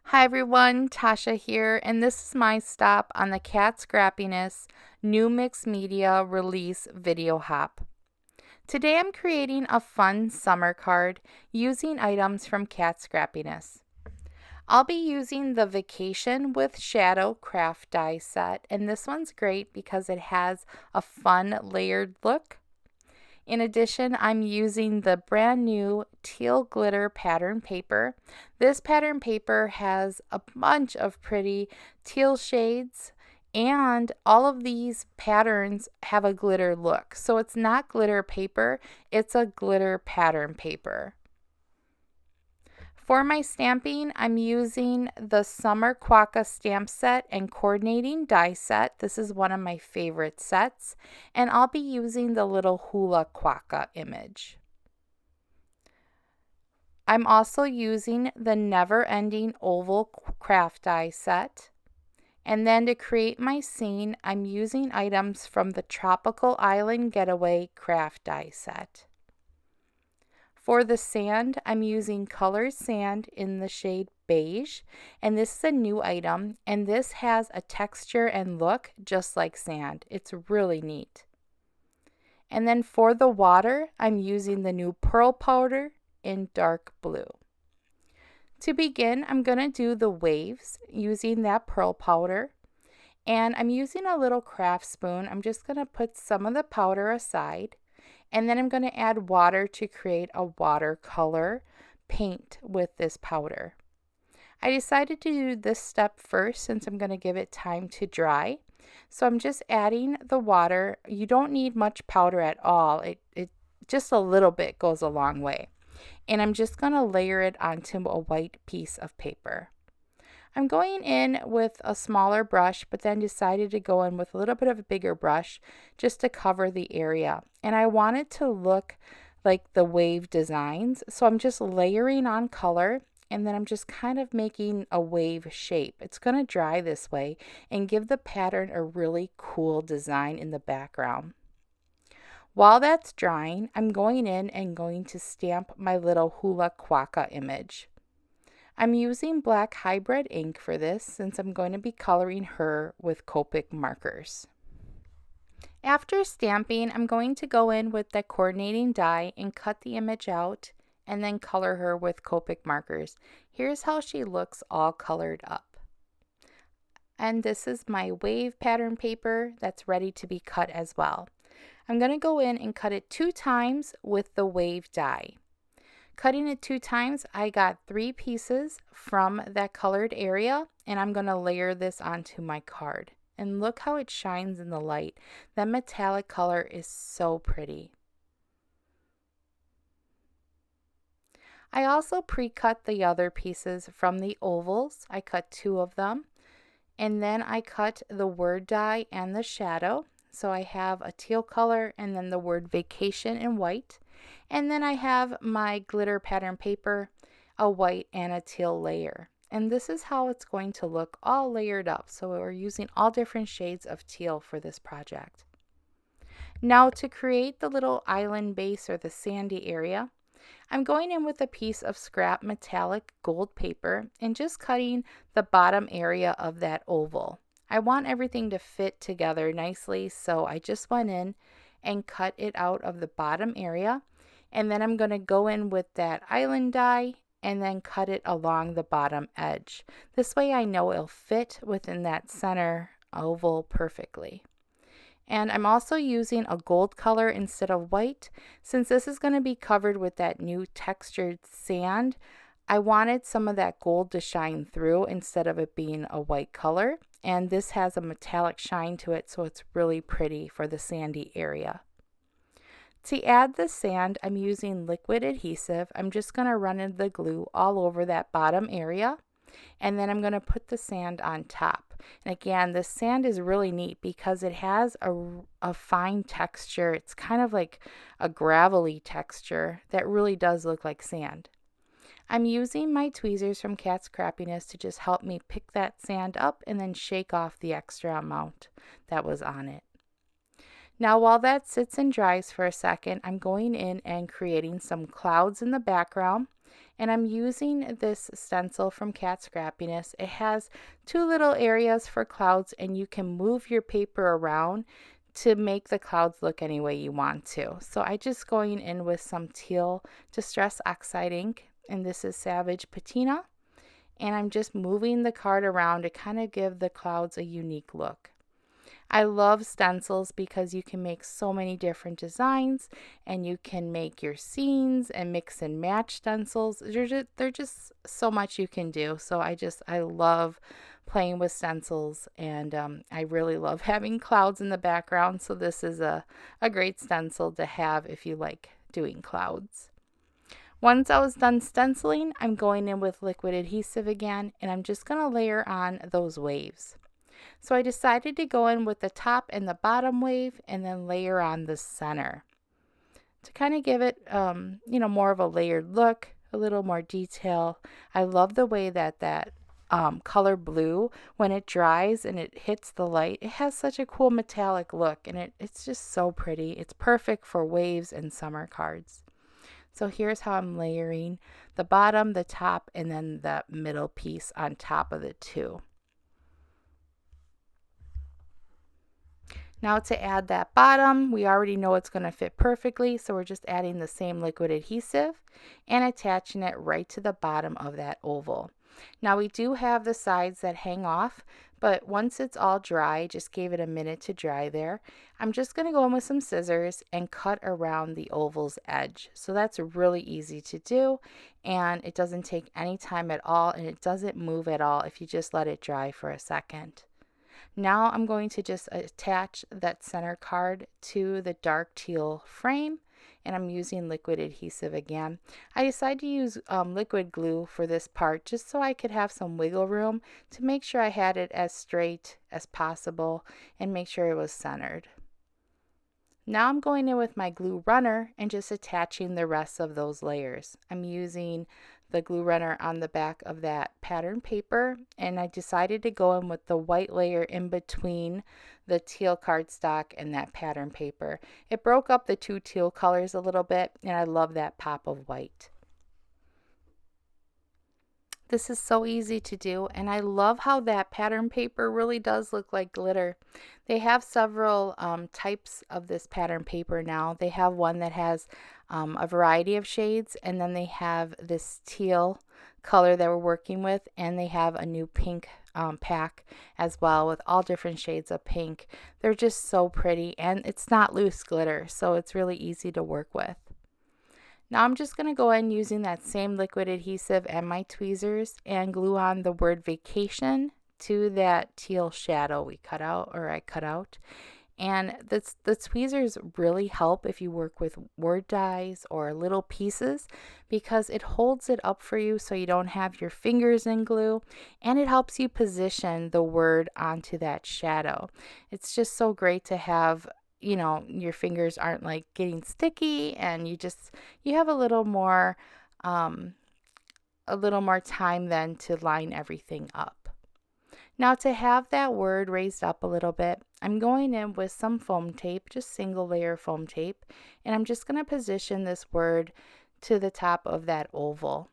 Hi everyone, Tasha here, and this is my stop on the Kat Scrappiness new mixed media release video hop. Today I'm creating a fun summer card using items from Kat Scrappiness. I'll be using the Vacation with Shadow craft die set, and this one's great because it has a fun layered look. In addition, I'm using the brand new teal glitter pattern paper. This pattern paper has a bunch of pretty teal shades, and all of these patterns have a glitter look. So it's not glitter paper, it's a glitter pattern paper. For my stamping, I'm using the Summer Quokka stamp set and coordinating die set. This is one of my favorite sets, and I'll be using the little hula quokka image. I'm also using the Never Ending Oval craft die set. And then to create my scene, I'm using items from the Tropical Island Getaway craft die set. For the sand, I'm using colored sand in the shade beige, and this is a new item, and this has a texture and look just like sand. It's really neat. And then for the water, I'm using the new pearl powder in dark blue. To begin, I'm going to do the waves using that pearl powder, and I'm using a little craft spoon. I'm just going to put some of the powder aside. And then I'm going to add water to create a watercolor paint with this powder. I decided to do this step first since I'm going to give it time to dry. So I'm just adding the water. You don't need much powder at all. It just a little bit goes a long way. And I'm just going to layer it onto a white piece of paper. I'm going in with a smaller brush, but then decided to go in with a little bit of a bigger brush just to cover the area. And I want it to look like the wave designs. So I'm just layering on color, and then I'm just kind of making a wave shape. It's going to dry this way and give the pattern a really cool design in the background. While that's drying, I'm going in and going to stamp my little hula quokka image. I'm using black hybrid ink for this since I'm going to be coloring her with Copic markers. After stamping, I'm going to go in with the coordinating die and cut the image out and then color her with Copic markers. Here's how she looks all colored up. And this is my wave pattern paper that's ready to be cut as well. I'm going to go in and cut it 2 times with the wave die. Cutting it 2 times, I got 3 pieces from that colored area, and I'm going to layer this onto my card. And look how it shines in the light. That metallic color is so pretty. I also pre-cut the other pieces from the ovals. I cut 2 of them. And then I cut the word die and the shadow. So I have a teal color and then the word vacation in white. And then I have my glitter pattern paper, a white and a teal layer. And this is how it's going to look all layered up. So we're using all different shades of teal for this project. Now to create the little island base or the sandy area, I'm going in with a piece of scrap metallic gold paper and just cutting the bottom area of that oval. I want everything to fit together nicely, so I just went in and cut it out of the bottom area. And then I'm going to go in with that island die and then cut it along the bottom edge. This way I know it'll fit within that center oval perfectly. And I'm also using a gold color instead of white. Since this is going to be covered with that new textured sand, I wanted some of that gold to shine through instead of it being a white color. And this has a metallic shine to it, so it's really pretty for the sandy area. To add the sand, I'm using liquid adhesive. I'm just going to run in the glue all over that bottom area, and then I'm going to put the sand on top. And again, this sand is really neat because it has a fine texture. It's kind of like a gravelly texture that really does look like sand. I'm using my tweezers from Kat Scrappiness to just help me pick that sand up and then shake off the extra amount that was on it. Now while that sits and dries for a second, I'm going in and creating some clouds in the background. And I'm using this stencil from Kat Scrappiness. It has two little areas for clouds, and you can move your paper around to make the clouds look any way you want to. So I just going in with some teal Distress Oxide ink, and this is Savage Patina. And I'm just moving the card around to kind of give the clouds a unique look. I love stencils because you can make so many different designs, and you can make your scenes and mix and match stencils. They're just so much you can do. So I love playing with stencils, and I really love having clouds in the background. So this is a great stencil to have if you like doing clouds. Once I was done stenciling, I'm going in with liquid adhesive again, and I'm just going to layer on those waves. So I decided to go in with the top and the bottom wave and then layer on the center to kind of give it, more of a layered look, a little more detail. I love the way that color blue, when it dries and it hits the light, it has such a cool metallic look, and it's just so pretty. It's perfect for waves and summer cards. So here's how I'm layering the bottom, the top, and then the middle piece on top of the two. Now to add that bottom, we already know it's going to fit perfectly, so we're just adding the same liquid adhesive and attaching it right to the bottom of that oval. Now we do have the sides that hang off, but once it's all dry, just gave it a minute to dry there, I'm just going to go in with some scissors and cut around the oval's edge. So that's really easy to do, and it doesn't take any time at all, and it doesn't move at all if you just let it dry for a second. Now I'm going to just attach that center card to the dark teal frame, and I'm using liquid adhesive again. I decided to use liquid glue for this part just so I could have some wiggle room to make sure I had it as straight as possible and make sure it was centered. Now I'm going in with my glue runner and just attaching the rest of those layers. I'm using the glue runner on the back of that pattern paper, and I decided to go in with the white layer in between the teal cardstock and that pattern paper. It broke up the two teal colors a little bit, and I love that pop of white. This is so easy to do, and I love how that pattern paper really does look like glitter. They have several types of this pattern paper now. They have one that has a variety of shades, and then they have this teal color that we're working with, and they have a new pink pack as well with all different shades of pink. They're just so pretty, and it's not loose glitter, so it's really easy to work with. Now I'm just going to go in using that same liquid adhesive and my tweezers and glue on the word vacation to that teal shadow I cut out. And the tweezers really help if you work with word dies or little pieces, because it holds it up for you so you don't have your fingers in glue, and it helps you position the word onto that shadow. It's just so great to have, your fingers aren't like getting sticky, and you have a little more time then to line everything up. Now to have that word raised up a little bit, I'm going in with some foam tape, just single layer foam tape, and I'm just going to position this word to the top of that oval.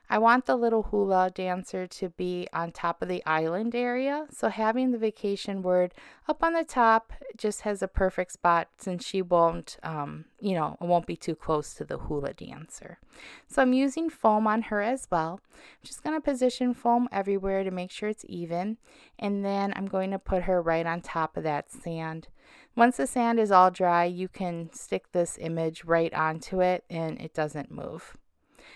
I want the little hula dancer to be on top of the island area, so having the vacation word up on the top just has a perfect spot, since she won't, it won't be too close to the hula dancer. So I'm using foam on her as well. I'm just going to position foam everywhere to make sure it's even, and then I'm going to put her right on top of that sand. Once the sand is all dry, you can stick this image right onto it, and it doesn't move.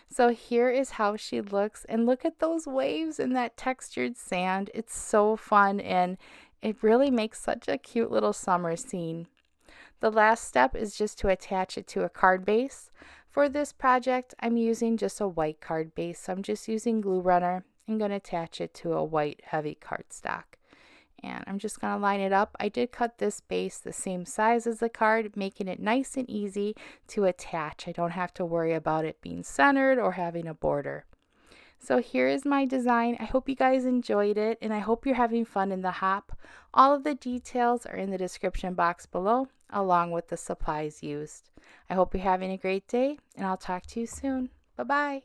So here is how she looks, and look at those waves and that textured sand. It's so fun, and it really makes such a cute little summer scene. The last step is just to attach it to a card base. For this project, I'm using just a white card base, so I'm just using glue runner. I'm going to attach it to a white heavy cardstock. And I'm just going to line it up. I did cut this base the same size as the card, making it nice and easy to attach. I don't have to worry about it being centered or having a border. So here is my design. I hope you guys enjoyed it, and I hope you're having fun in the hop. All of the details are in the description box below, along with the supplies used. I hope you're having a great day, and I'll talk to you soon. Bye-bye.